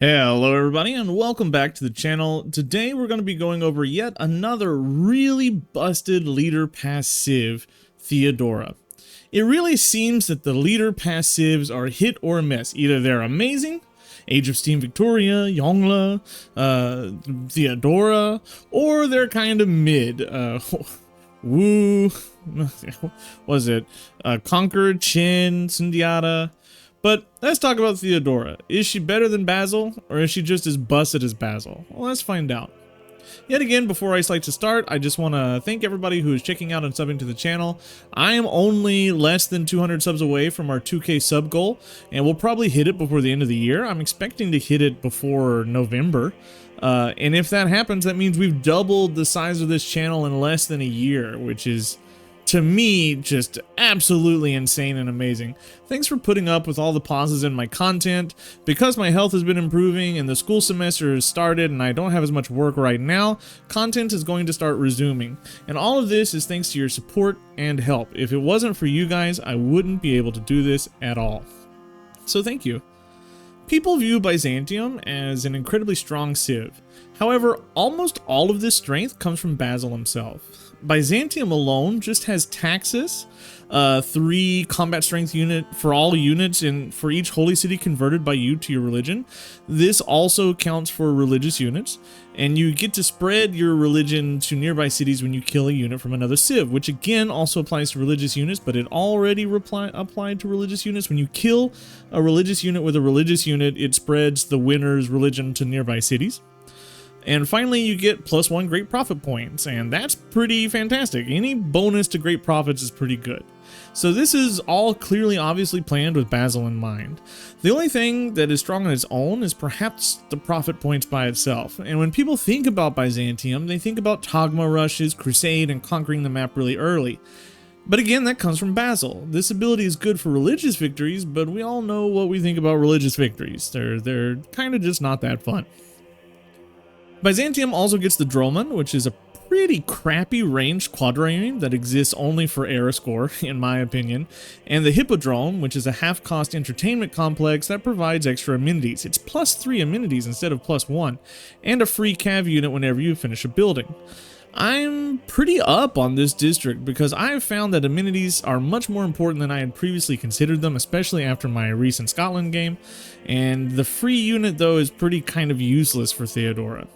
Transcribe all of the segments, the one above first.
Hello everybody and welcome back to the channel. Today we're going to be going over yet another really busted leader pass civ, Theodora. It really seems that the leader pass civs are hit or miss. Either they're amazing, Age of Steam Victoria, Yongla, Theodora, or they're kind of mid. Woo, was it Conquer, Chin, Sundiata? But let's talk about Theodora. Is she better than Basil, or is she just as busted as Basil? Well, let's find out. Yet again, before I like to start, I just want to thank everybody who is checking out and subbing to the channel. I am only less than 200 subs away from our 2K sub goal, and we'll probably hit it before the end of the year. I'm expecting to hit it before November. And if that happens, that means we've doubled the size of this channel in less than a year, which is, to me, just absolutely insane and amazing. Thanks for putting up with all the pauses in my content. Because my health has been improving and the school semester has started and I don't have as much work right now, content is going to start resuming. And all of this is thanks to your support and help. If it wasn't for you guys, I wouldn't be able to do this at all. So thank you. People view Byzantium as an incredibly strong civ. However, almost all of this strength comes from Basil himself. Byzantium alone just has taxes, 3 combat strength unit for all units and for each holy city converted by you to your religion. This also counts for religious units, and you get to spread your religion to nearby cities when you kill a unit from another civ, which again also applies to religious units, but it already applied to religious units. When you kill a religious unit with a religious unit, it spreads the winner's religion to nearby cities. And finally, you get +1 Great Prophet points, and that's pretty fantastic. Any bonus to Great Prophets is pretty good. So this is all clearly obviously planned with Basil in mind. The only thing that is strong on its own is perhaps the Prophet points by itself. And when people think about Byzantium, they think about Togma rushes, Crusade, and conquering the map really early. But again, that comes from Basil. This ability is good for religious victories, but we all know what we think about religious victories. They're kind of just not that fun. Byzantium also gets the Droman, which is a pretty crappy ranged quadrireme that exists only for era score, in my opinion, and the Hippodrome, which is a half-cost entertainment complex that provides extra amenities. It's +3 amenities instead of +1, and a free cav unit whenever you finish a building. I'm pretty up on this district because I have found that amenities are much more important than I had previously considered them, especially after my recent Scotland game, and the free unit though is pretty kind of useless for Theodora.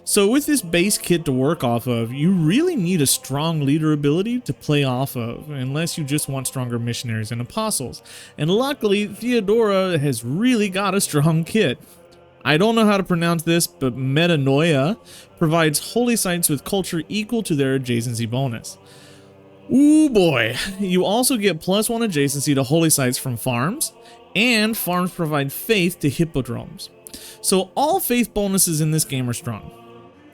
So with this base kit to work off of, you really need a strong leader ability to play off of, unless you just want stronger missionaries and apostles. And luckily, Theodora has really got a strong kit. I don't know how to pronounce this, but Metanoia provides holy sites with culture equal to their adjacency bonus. Ooh boy, you also get +1 adjacency to holy sites from farms, and farms provide faith to hippodromes. So all faith bonuses in this game are strong.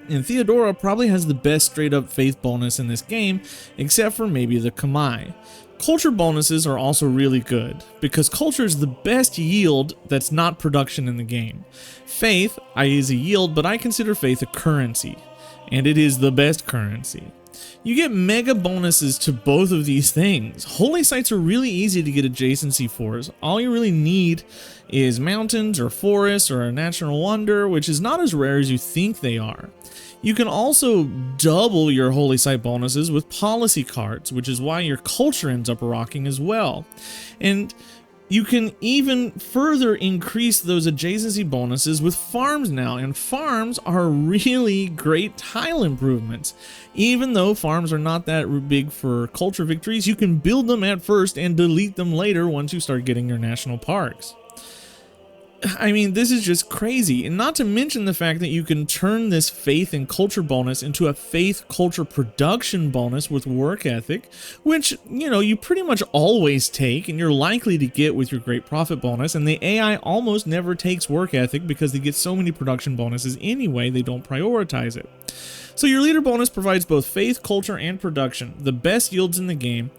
And Theodora probably has the best straight up faith bonus in this game, except for maybe the Kamai. Culture bonuses are also really good, because culture is the best yield that's not production in the game. Faith, is a yield, but I consider faith a currency, and it is the best currency. You get mega bonuses to both of these things. Holy sites are really easy to get adjacency for. All you really need is mountains or forests or a natural wonder, which is not as rare as you think they are. You can also double your holy site bonuses with policy cards, which is why your culture ends up rocking as well. And you can even further increase those adjacency bonuses with farms now, and farms are really great tile improvements. Even though farms are not that big for culture victories, you can build them at first and delete them later once you start getting your national parks. I mean, this is just crazy, and not to mention the fact that you can turn this faith and culture bonus into a faith culture production bonus with work ethic, which, you know, you pretty much always take and you're likely to get with your Great Prophet bonus, and the AI almost never takes work ethic because they get so many production bonuses anyway, they don't prioritize it. So your leader bonus provides both faith, culture, and production, the best yields in the game,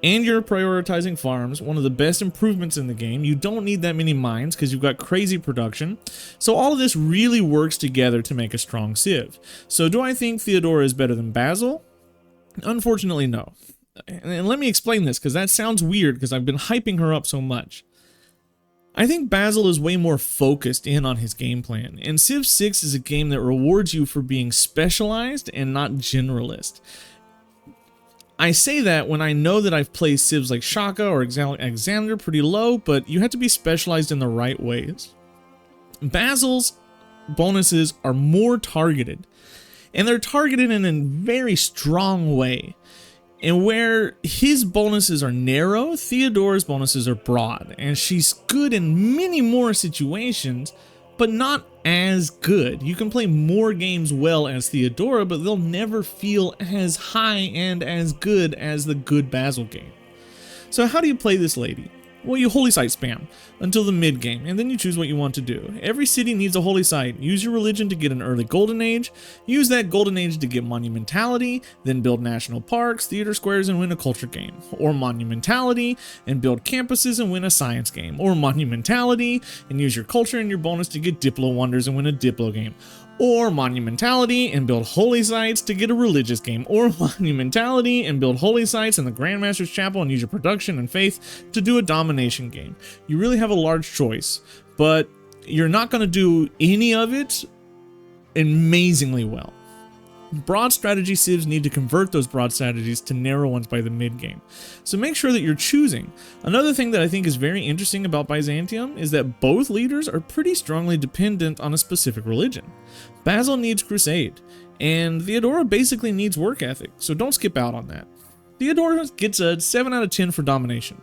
and you're prioritizing farms, one of the best improvements in the game. You don't need that many mines because you've got crazy production. So all of this really works together to make a strong civ. So do I think Theodora is better than Basil? Unfortunately, no. And let me explain this, because that sounds weird because I've been hyping her up so much. I think Basil is way more focused in on his game plan, and Civ 6 is a game that rewards you for being specialized and not generalist. I say that when I know that I've played Civs like Shaka or Alexander pretty low, but you have to be specialized in the right ways. Basil's bonuses are more targeted, and they're targeted in a very strong way. And where his bonuses are narrow, Theodora's bonuses are broad, and she's good in many more situations, but not as good. You can play more games well as Theodora, but they'll never feel as high and as good as the good Basil game. So how do you play this lady? Well, you holy site spam until the mid game, and then you choose what you want to do. Every city needs a holy site. Use your religion to get an early golden age. Use that golden age to get monumentality, then build national parks, theater squares, and win a culture game. Or monumentality and build campuses and win a science game. Or monumentality and use your culture and your bonus to get Diplo wonders and win a Diplo game. Or monumentality and build holy sites to get a religious game. Or monumentality and build holy sites in the Grandmaster's Chapel and use your production and faith to do a domination game. You really have a large choice, but you're not going to do any of it amazingly well. Broad strategy civs need to convert those broad strategies to narrow ones by the mid game. So make sure that you're choosing. Another thing that I think is very interesting about Byzantium is that both leaders are pretty strongly dependent on a specific religion. Basil needs crusade, and Theodora basically needs work ethic, so don't skip out on that. Theodora gets a 7 out of 10 for domination.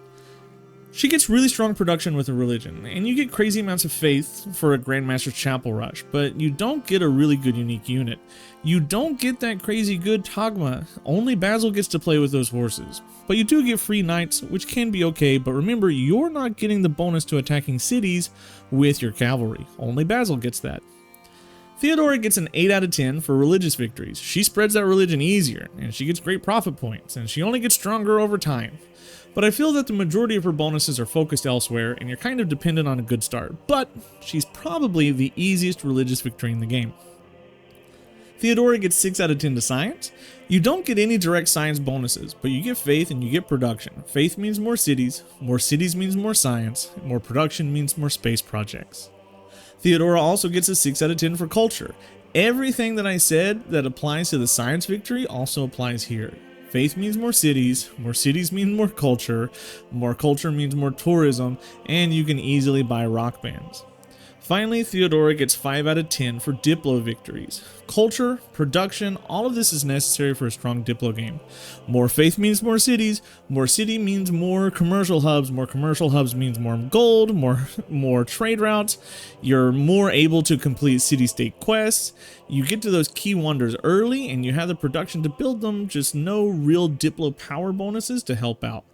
She gets really strong production with a religion, and you get crazy amounts of faith for a Grandmaster's Chapel rush, but you don't get a really good unique unit. You don't get that crazy good Tagma. Only Basil gets to play with those horses. But you do get free knights, which can be okay, but remember, you're not getting the bonus to attacking cities with your cavalry. Only Basil gets that. Theodora gets an 8 out of 10 for religious victories. She spreads that religion easier, and she gets great profit points, and she only gets stronger over time. But I feel that the majority of her bonuses are focused elsewhere, and you're kind of dependent on a good start, but she's probably the easiest religious victory in the game. Theodora gets 6 out of 10 to science. You don't get any direct science bonuses, but you get faith and you get production. Faith means more cities means more science, more production means more space projects. Theodora also gets a 6 out of 10 for culture. Everything that I said that applies to the science victory also applies here. Faith means more cities mean more culture means more tourism, and you can easily buy rock bands. Finally, Theodora gets 5 out of 10 for Diplo victories. Culture, production, all of this is necessary for a strong Diplo game. More faith means more city means more commercial hubs means more gold, more trade routes. You're more able to complete city-state quests. You get to those key wonders early, and you have the production to build them, just no real Diplo power bonuses to help out.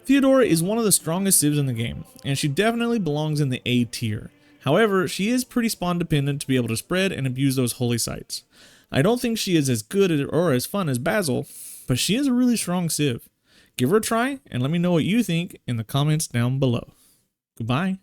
Theodora is one of the strongest civs in the game, and she definitely belongs in the A tier. However, she is pretty spawn dependent to be able to spread and abuse those holy sites. I don't think she is as good or as fun as Basil, but she is a really strong civ. Give her a try and let me know what you think in the comments down below. Goodbye.